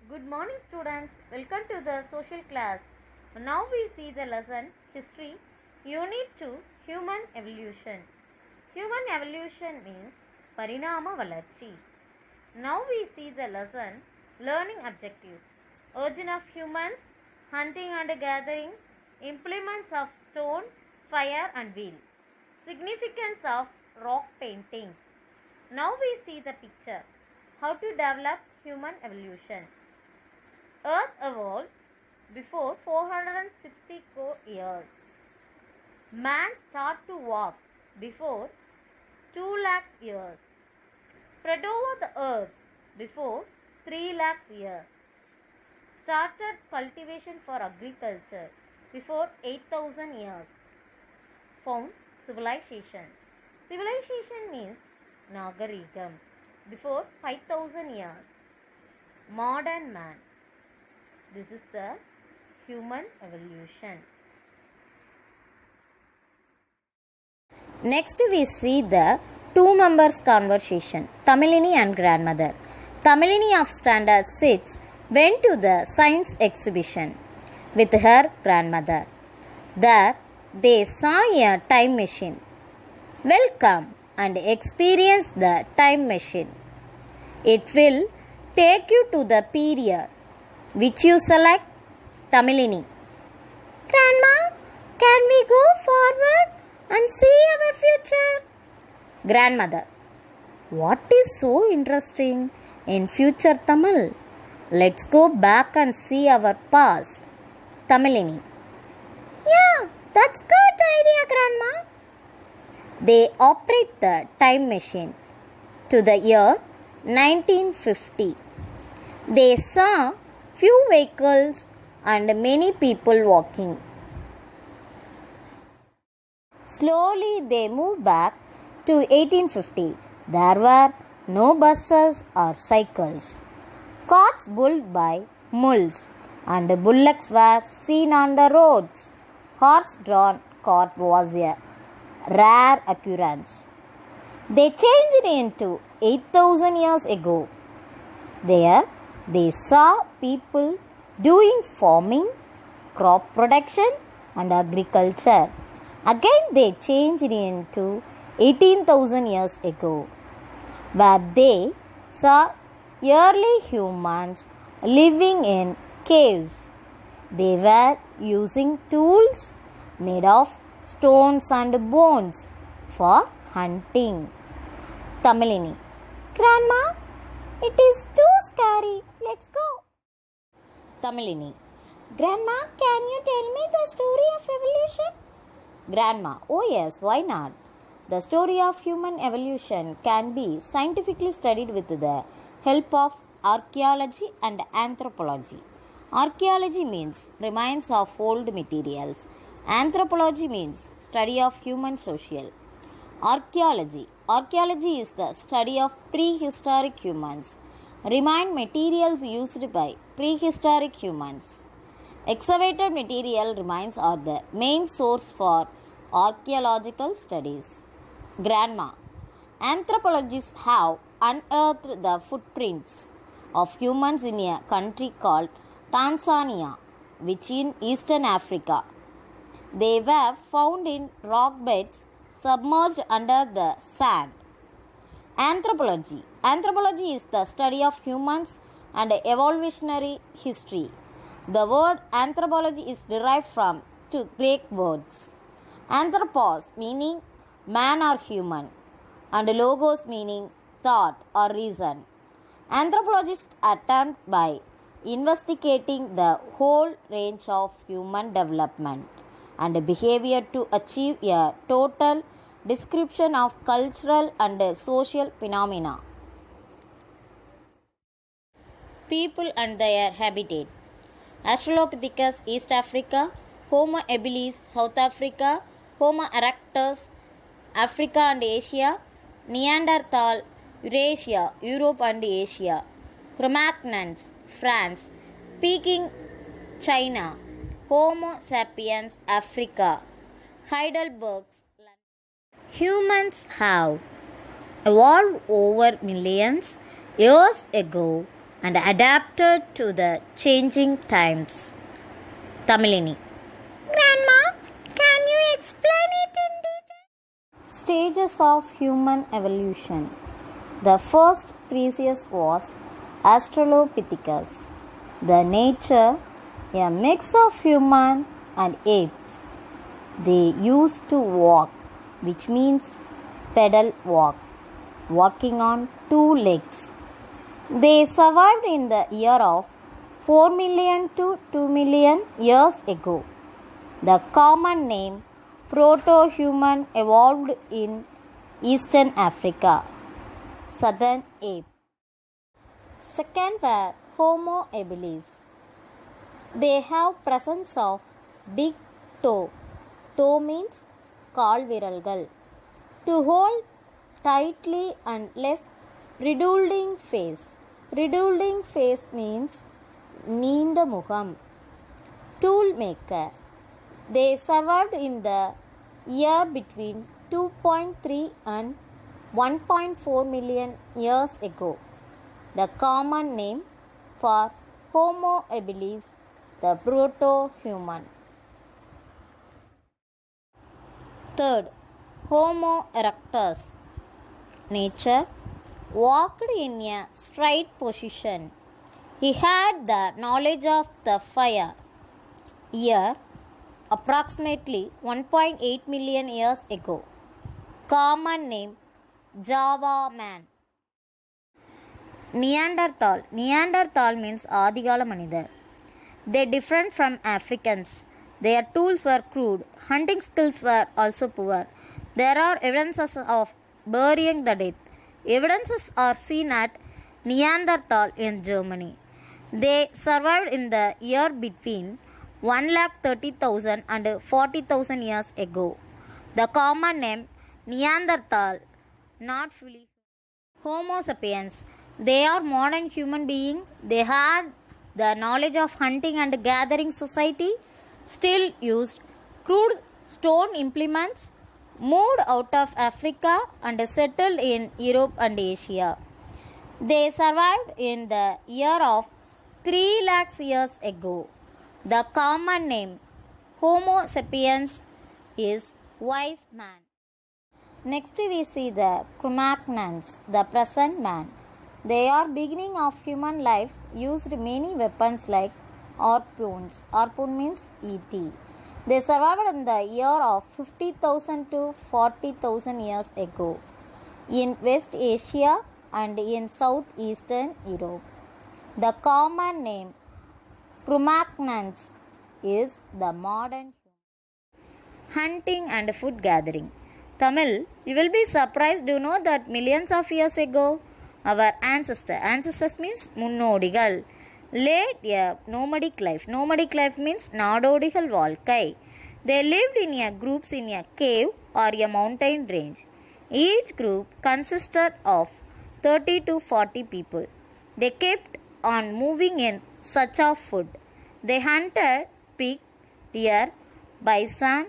Good morning students, welcome to the social class. Now we see the lesson History, Unit 2, Human Evolution. Human evolution means Parinama Valarchi. Now we see the lesson Learning Objectives. Origin of humans, hunting and gathering, implements of stone, fire and wheel. Significance of rock painting. Now we see the picture. How to develop human evolution. Earth evolved before 460 years. Man started to walk before 2 lakh years. Spread over the earth before 3 lakh years. Started cultivation for agriculture before 8,000 years. Found civilization. Civilization means Nagarigam before 5,000 years. Modern man. This is the human evolution. Next we see the two members conversation, Tamilini and grandmother. Tamilini of standard 6 went to the science exhibition with her grandmother. There they saw a time machine. Welcome and experience the time machine. It will take you to the period. Which you select? Tamilini. Grandma, can we go forward and see our future? Grandmother. What is so interesting in future, Tamil? Let's go back and see our past. Tamilini. Yeah, that's good idea, Grandma. They operate the time machine to the year 1950. They saw few vehicles and many people walking. Slowly they moved back to 1850. There were no buses or cycles. Carts pulled by mules and bullocks were seen on the roads. Horse-drawn cart was a rare occurrence. They changed into 8,000 years ago. There they saw people doing farming, crop production and agriculture. Again they changed into 18,000 years ago, where they saw early humans living in caves. They were using tools made of stones and bones for hunting. Tamilini. Grandma, it is too scary. Let's go. Tamilini. Grandma, can you tell me the story of evolution? Grandma. Oh yes, why not? The story of human evolution can be scientifically studied with the help of archaeology and anthropology. Archaeology means remains of old materials. Anthropology means study of human social. Archaeology. Archaeology is the study of prehistoric humans. Remain materials used by prehistoric humans. Excavated material remains are the main source for archaeological studies. Grandma. Anthropologists have unearthed the footprints of humans in a country called Tanzania, which in Eastern Africa. They were found in rock beds submerged under the sand. Anthropology. Anthropology is the study of humans and evolutionary history. The word anthropology is derived from two Greek words. Anthropos meaning man or human and logos meaning thought or reason. Anthropologists attempt by investigating the whole range of human development and behavior to achieve a total description of cultural and social phenomena. People and their habitat. Australopithecus East Africa, Homo habilis South Africa, Homo erectus Africa and Asia, Neanderthal Eurasia, Europe and Asia, Cro-Magnons France, Peking China, Homo sapiens Africa, Heidelberg. Humans have evolved over millions years ago and adapted to the changing times. Tamilini. Grandma, can you explain it in detail? Stages of human evolution. The first species was Australopithecus. The nature, a mix of human and apes. They used to walk, which means pedal walk, walking on two legs. They survived in the year of 4 million to 2 million years ago. The common name proto-human evolved in Eastern Africa. Southern ape. Second were Homo habilis. They have presence of big toe. Toe means கால்விரல்கள். To hold tightly and less redulding face. Redulding face means நீண்ட முகம். Tool maker. They survived in the year between 2.3 and 1.4 million years ago. The common name for Homo habilis, the proto-human. Third, Homo erectus. Nature, walked in a straight position. He had the knowledge of the fire. Year, approximately 1.8 million years ago. Common name, Java man. Neanderthal. Neanderthal means ஆதிகால மனிதர். They different from Africans. Their tools were crude. Hunting skills were also poor. There are evidences of burying the dead. Evidences are seen at Neanderthal in Germany. They survived in the year between 130,000 and 40,000 years ago. The common name Neanderthal, not fully. Homo sapiens. They are modern human beings. They had the knowledge of hunting and gathering society, still used crude stone implements, moved out of Africa and settled in Europe and Asia. They survived in the year of 3 lakhs years ago. The common name Homo sapiens is wise man. Next we see the Cro-Magnons, the present man. They are beginning of human life, used many weapons like harpoons. Harpoon means ET. They survived in the year of 50,000 to 40,000 years ago in West Asia and in southeastern Europe. The common name Cro-Magnons is the modern hunting and food gathering. Tamil, you will be surprised to know that millions of years ago, our ancestors means முன்னோடிகள், led a nomadic life. Nomadic life means நாடோடிகள் வாழ்க்கை. They lived in a groups in a cave or a mountain range. Each group consisted of 30 to 40 people. They kept on moving in search of food. They hunted pig, deer, bison,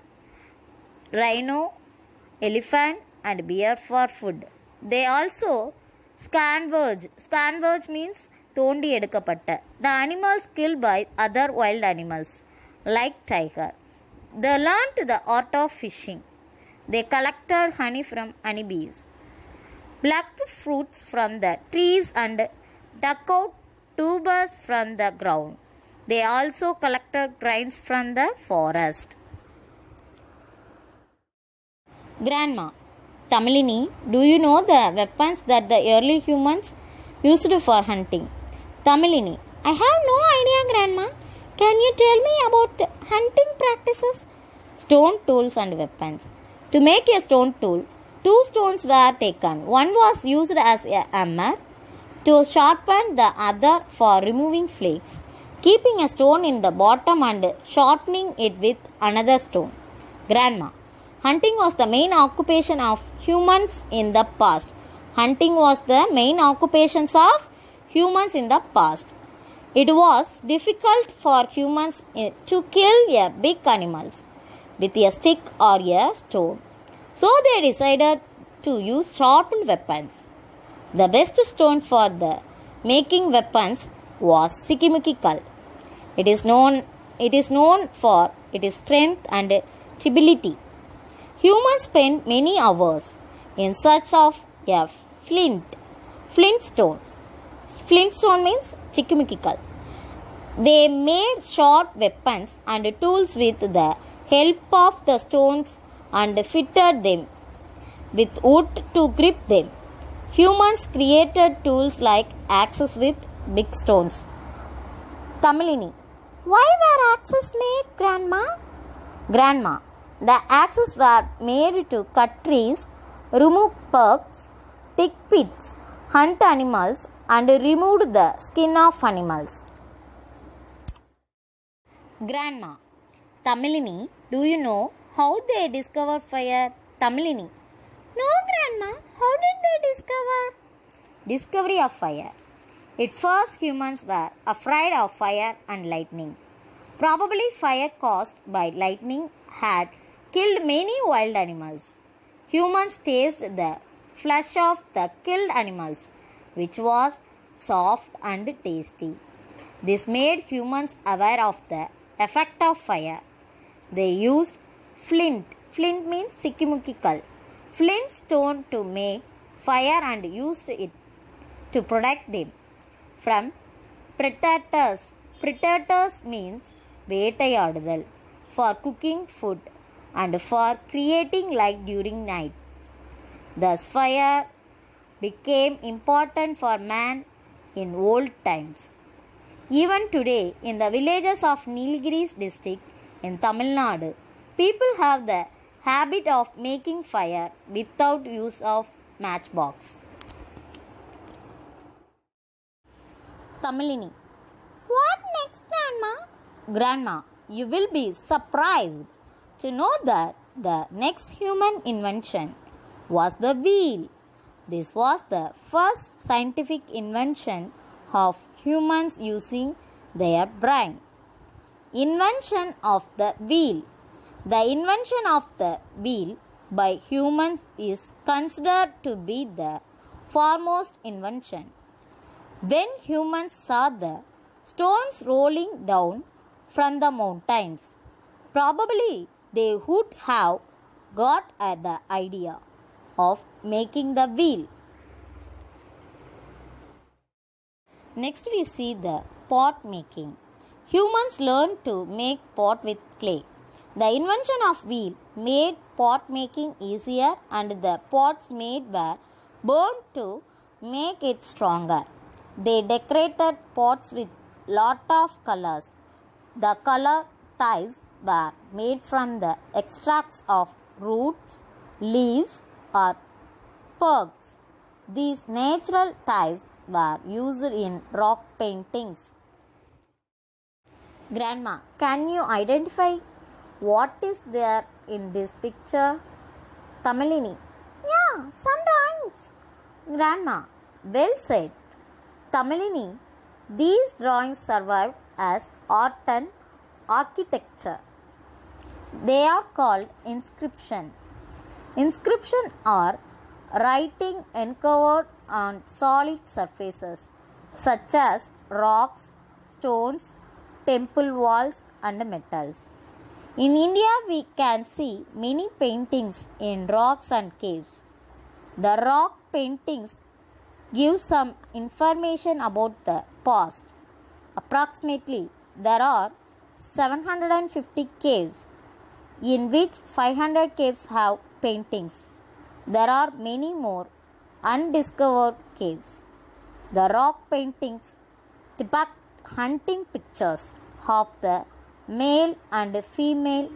rhino, elephant and bear for food. They also scavenged. Scavenged means தோண்டி எடுக்கப்பட்ட. The animals killed by other wild animals like tiger. They learned the art of fishing. They collected honey from honeybees, plucked fruits from the trees and dug out tubers from the ground. They also collected grains from the forest. Grandma. Tamilini, do you know the weapons that the early humans used for hunting? Tamilini, I have no idea, Grandma. Can you tell me about the hunting practices? Stone tools and weapons. To make a stone tool, 2 stones were taken. One was used as a hammer to sharpen, the other for removing flakes, keeping a stone in the bottom and sharpening it with another stone. Grandma, hunting was the main occupation of humans in the past. Hunting was the main occupations of humans in the past. It was difficult for humans to kill a big animals with a stick or a stone. So they decided to use sharpened weapons. The best stone for the making weapons was Sikimikical. It is known for its strength and durability. Humans spent many hours in search of a flintstone. Flintstone means Sikimikical. They made sharp weapons and tools with the help of the stones and fitted them with wood to grip them. Humans created tools like axes with big stones. Tamilini. Why were axes made, Grandma? Grandma. The axes were made to cut trees, remove perks, dig pits, hunt animals, and remove the skin of animals. Grandma. Tamilini, do you know how they discovered fire? Tamilini. No, Grandma. How did they discover? Discovery of fire. At first, humans were afraid of fire and lightning. Probably fire caused by lightning had killed many wild animals. Humans tasted the flesh of the killed animals, which was soft and tasty. This made humans aware of the effect of fire. They used flint. Flint means Sikimikical. Flint stone to make fire and used it to protect them from predators. Predators means வேட்டையாடுதல், for cooking food and for creating light during night. Thus fire became important for man in old times. Even today in the villages of Nilgiris district in Tamil Nadu, people have the habit of making fire without use of matchbox. Tamilini. What next, Grandma? Grandma, you will be surprised to know that the next human invention was the wheel. This was the first scientific invention of humans using their brain. Invention of the wheel. The invention of the wheel by humans is considered to be the foremost invention. When humans saw the stones rolling down from the mountains, probably they would have got at the idea of making the wheel. Next we see the pot making. Humans learned to make pot with clay. The invention of wheel made pot making easier and the pots made were burned to make it stronger. They decorated pots with lot of colors. The color ties were made from the extracts of roots, leaves or twigs. These natural ties were used in rock paintings. Grandma, can you identify what is there in this picture? Tamilini. Yeah, some drawings. Grandma, well said. Tamilini, these drawings survived as art and architecture. They are called inscription. Inscription are writing encovered on solid surfaces such as rocks, stones, temple walls and metals. In India, we can see many paintings in rocks and caves. The rock paintings give some information about the past. Approximately, there are 750 caves, in which 500 caves have paintings. There are many more undiscovered caves. The rock paintings depict hunting pictures of the male and female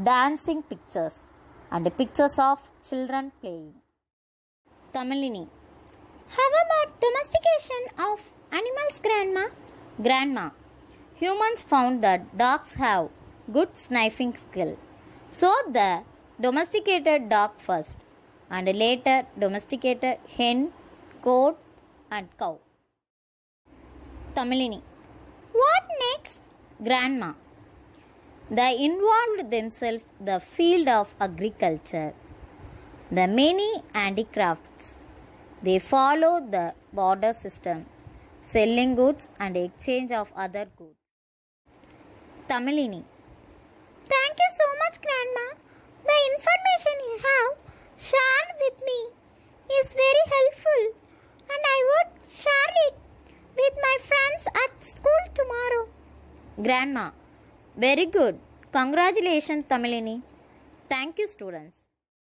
dancing pictures and pictures of children playing. Tamilini. How about domestication of animals, Grandma? Grandma, humans found that dogs have good sniffing skill. So the domesticated dog first and later domesticated hen, goat and cow. Tamilini. What next? Grandma. They involved themselves the field of agriculture, the many handicrafts. They follow the border system, selling goods and exchange of other goods. Tamilini. Thank you so much, Grandma. The information you have shared with me is very helpful, and I would share it with my friends at school tomorrow. Grandma. Very good. Congratulations, Tamilini. Thank you, students.